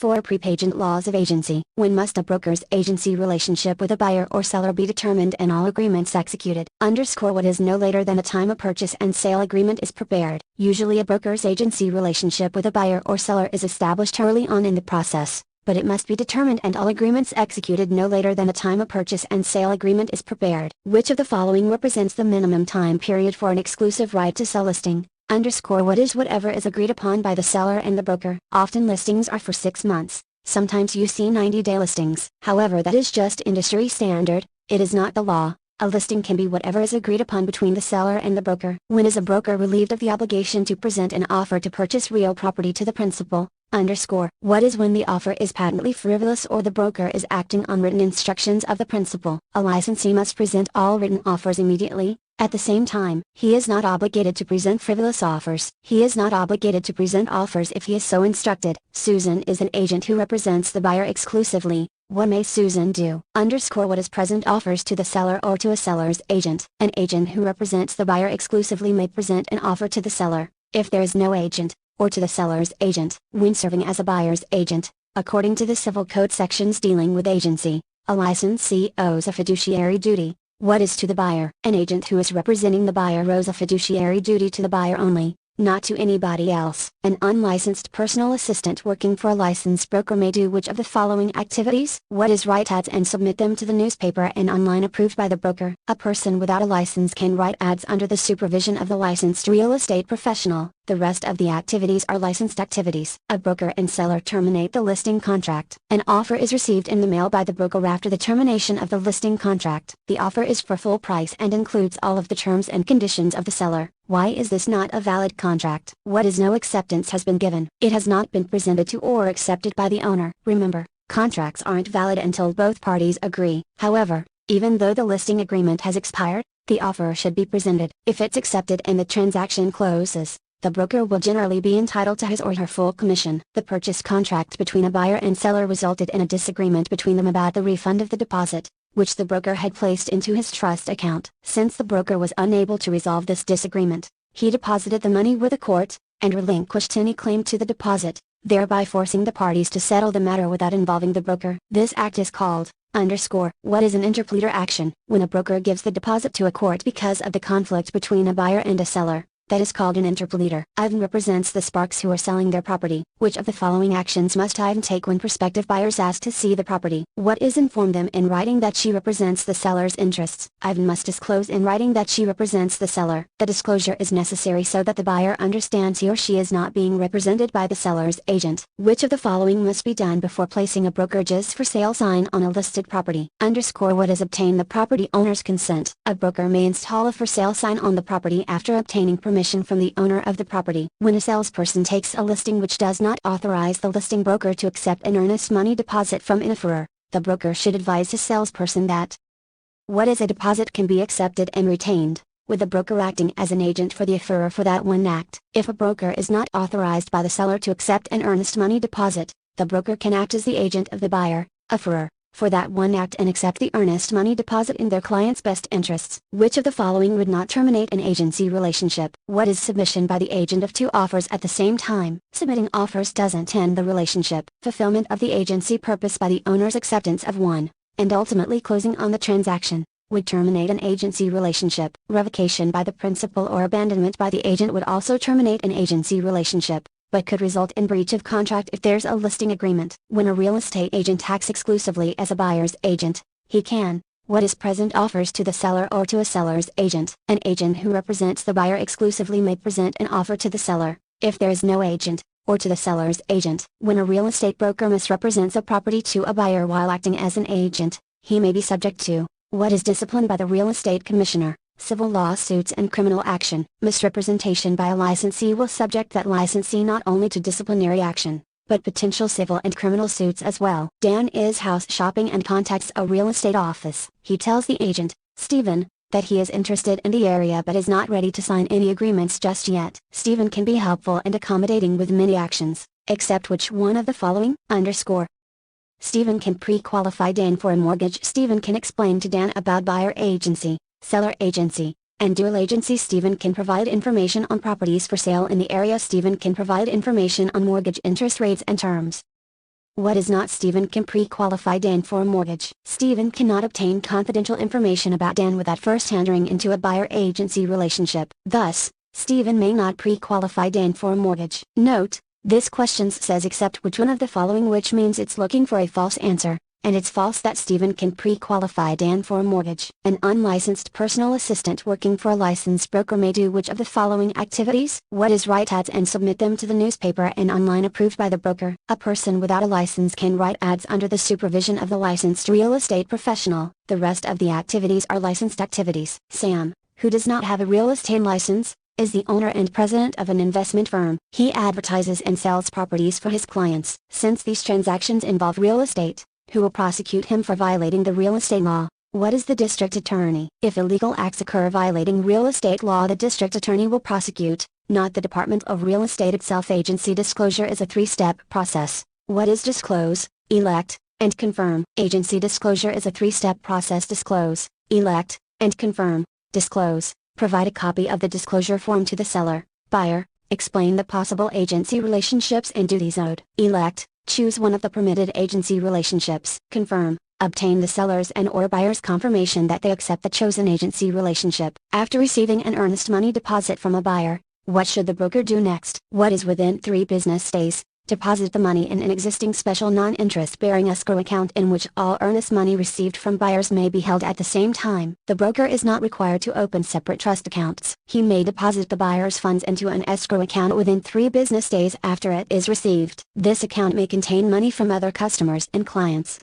4. Prepagent laws of agency. When must a broker's agency relationship with a buyer or seller be determined and all agreements executed? What is no later than the time a purchase and sale agreement is prepared. Usually a broker's agency relationship with a buyer or seller is established early on in the process, but it must be determined and all agreements executed no later than the time a purchase and sale agreement is prepared. Which of the following represents the minimum time period for an exclusive right to sell listing? What is whatever is agreed upon by the seller and the broker. Often listings are for 6 months. Sometimes you see 90-day listings. However, that is just industry standard. It is not the law. A listing can be whatever is agreed upon between the seller and the broker. When is a broker relieved of the obligation to present an offer to purchase real property to the principal? What is when the offer is patently frivolous or the broker is acting on written instructions of the principal? A licensee must present all written offers immediately. At the same time, he is not obligated to present frivolous offers. He is not obligated to present offers if he is so instructed. Susan is an agent who represents the buyer exclusively. What may Susan do? What is present offers to the seller or to a seller's agent? An agent who represents the buyer exclusively may present an offer to the seller, if there is no agent, or to the seller's agent. When serving as a buyer's agent, according to the Civil Code sections dealing with agency, a licensee owes a fiduciary duty. What is to the buyer? An agent who is representing the buyer owes a fiduciary duty to the buyer only, not to anybody else. An unlicensed personal assistant working for a licensed broker may do which of the following activities? What is write ads and submit them to the newspaper and online approved by the broker? A person without a license can write ads under the supervision of the licensed real estate professional. The rest of the activities are licensed activities. A broker and seller terminate the listing contract. An offer is received in the mail by the broker after the termination of the listing contract. The offer is for full price and includes all of the terms and conditions of the seller. Why is this not a valid contract? What is no acceptance has been given? It has not been presented to or accepted by the owner. Remember, contracts aren't valid until both parties agree. However, even though the listing agreement has expired, the offer should be presented. If it's accepted and the transaction closes, the broker will generally be entitled to his or her full commission. The purchase contract between a buyer and seller resulted in a disagreement between them about the refund of the deposit, which the broker had placed into his trust account. Since the broker was unable to resolve this disagreement, he deposited the money with the court, and relinquished any claim to the deposit, thereby forcing the parties to settle the matter without involving the broker. This act is called What is an interpleader action? When a broker gives the deposit to a court because of the conflict between a buyer and a seller, that is called an interpleader. Ivan represents the Sparks who are selling their property. Which of the following actions must Ivan take when prospective buyers ask to see the property? What is inform them in writing that she represents the seller's interests? Ivan must disclose in writing that she represents the seller. The disclosure is necessary so that the buyer understands he or she is not being represented by the seller's agent. Which of the following must be done before placing a brokerage's for sale sign on a listed property? What is obtain the property owner's consent? A broker may install a for sale sign on the property after obtaining permission from the owner of the property. When a salesperson takes a listing which does not authorize the listing broker to accept an earnest money deposit from an offeror, the broker should advise his salesperson that what is a deposit can be accepted and retained, with the broker acting as an agent for the offeror for that one act. If a broker is not authorized by the seller to accept an earnest money deposit, the broker can act as the agent of the buyer, offeror, for that one act and accept the earnest money deposit in their client's best interests. Which of the following would not terminate an agency relationship? What is submission by the agent of two offers at the same time? Submitting offers doesn't end the relationship. Fulfillment of the agency purpose by the owner's acceptance of one, and ultimately closing on the transaction, would terminate an agency relationship. Revocation by the principal or abandonment by the agent would also terminate an agency relationship, but could result in breach of contract if there's a listing agreement. When a real estate agent acts exclusively as a buyer's agent, he can, what is present offers to the seller or to a seller's agent. An agent who represents the buyer exclusively may present an offer to the seller, if there is no agent, or to the seller's agent. When a real estate broker misrepresents a property to a buyer while acting as an agent, he may be subject to, what is disciplined by the real estate commissioner, civil lawsuits and criminal action. Misrepresentation by a licensee will subject that licensee not only to disciplinary action, but potential civil and criminal suits as well. Dan is house shopping and contacts a real estate office. He tells the agent, Stephen, that he is interested in the area but is not ready to sign any agreements just yet. Stephen can be helpful and accommodating with many actions, except which one of the following? Stephen can pre-qualify Dan for a mortgage. Stephen can explain to Dan about buyer agency, seller agency, and dual agency. Stephen can provide information on properties for sale in the area. Stephen can provide information on mortgage interest rates and terms. What is not Stephen can pre-qualify Dan for a mortgage? Stephen cannot obtain confidential information about Dan without first entering into a buyer-agency relationship. Thus, Stephen may not pre-qualify Dan for a mortgage. Note, this question says except which one of the following, which means it's looking for a false answer, and it's false that Stephen can pre-qualify Dan for a mortgage. An unlicensed personal assistant working for a licensed broker may do which of the following activities? What is write ads and submit them to the newspaper and online approved by the broker? A person without a license can write ads under the supervision of the licensed real estate professional. The rest of the activities are licensed activities. Sam, who does not have a real estate license, is the owner and president of an investment firm. He advertises and sells properties for his clients. Since these transactions involve real estate, who will prosecute him for violating the real estate law? What is the district attorney? If illegal acts occur violating real estate law, the district attorney will prosecute, not the Department of Real Estate itself. Agency disclosure is a three-step process. What is disclose, elect, and confirm? Agency disclosure is a three-step process. Disclose, elect, and confirm. Disclose. Provide a copy of the disclosure form to the seller, buyer, explain the possible agency relationships and duties owed. Elect. Choose one of the permitted agency relationships. Confirm. Obtain the seller's and/or buyer's confirmation that they accept the chosen agency relationship. After receiving an earnest money deposit from a buyer, what should the broker do next? What is within 3 business days? Deposit the money in an existing special non-interest-bearing escrow account in which all earnest money received from buyers may be held at the same time. The broker is not required to open separate trust accounts. He may deposit the buyer's funds into an escrow account within 3 business days after it is received. This account may contain money from other customers and clients.